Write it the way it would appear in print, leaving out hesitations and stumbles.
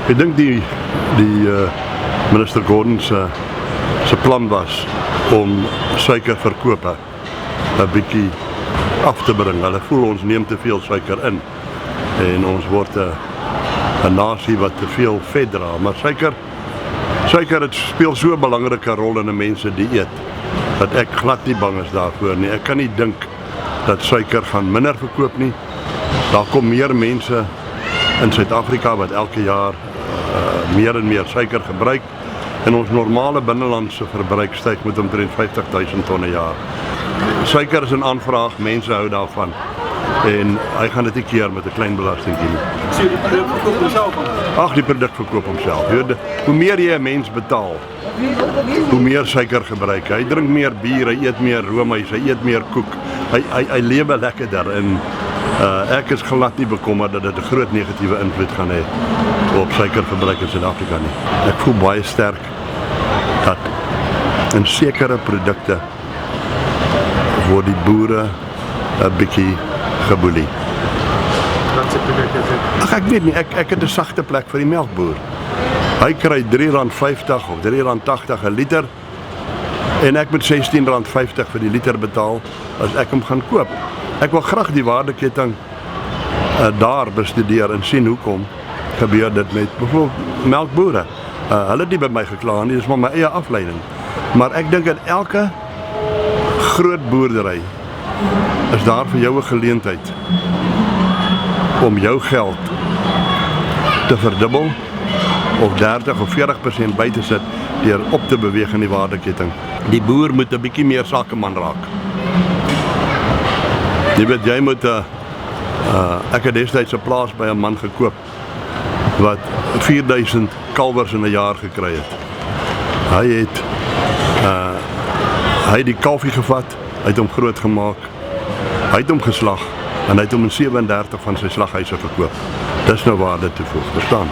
Ek dink die minister Gordhan se plan was om suikerverkope 'n bietjie af te bring. Hulle voel ons neem te veel suiker in en ons word 'n nasie wat te veel vet dra. Maar suiker het speel so 'n belangrike rol in 'n mens se dieet dat ek glad nie bang is daarvoor nie. Ek kan nie dink dat suiker gaan minder verkoop nie. Daar kom meer mense in Suid-Afrika wat elke jaar meer en meer suiker gebruik en ons normale binnelandse verbruik styg met omtrent 50.000 ton 'n jaar. Suiker is 'n aanvraag, mense hou daarvan en hy gaan dit nie keer met 'n klein belastingkie nie. So die produk verkoop homself? Ag, die produk verkoop homself. Hoe meer jy 'n mens betaal, hoe meer suiker gebruik hy. Hy drink meer bier, hy eet meer roomys, hy eet meer koek. Hy lewe lekkerder en ek is glad nie bekommerd dat dit 'n groot negatiewe invloed gaan hê op suikerverbruik in Suid-Afrika nie. Ek voel baie sterk dat in sekere produkte word die boere 'n bietjie geboelie. Wat se produkte is dit? Ag, ek weet nie, ek het 'n sagte plek vir die melkboer. Hy kry R3.50 of R3.80 'n liter en ek moet R16.50 vir die liter betaal as ek hom gaan koop. Ek wil graag die waardeketting daar bestudeer en sien hoekom gebeur dit met byvoorbeeld melkbore. Hulle het nie by my gekla nie, dis maar my eie afleiding. Maar ek dink in elke groot boerdery is daar vir jou 'n geleentheid om jou geld te verdubbel of 30 of 40% by te sit deur op te beweeg in die waardeketting. Die boer moet 'n bietjie meer sakeman raak. Jy weet, jy moet ek het destyds 'n plaas by 'n man gekoop wat 4000 kalwers in 'n jaar gekry het. Hy het die kalfie gevat, hy het hom groot gemaak, hy het hom geslag en hy het hom in 37 van sy slaghuise verkoop. Dis nou waarde toevoeg, verstaan?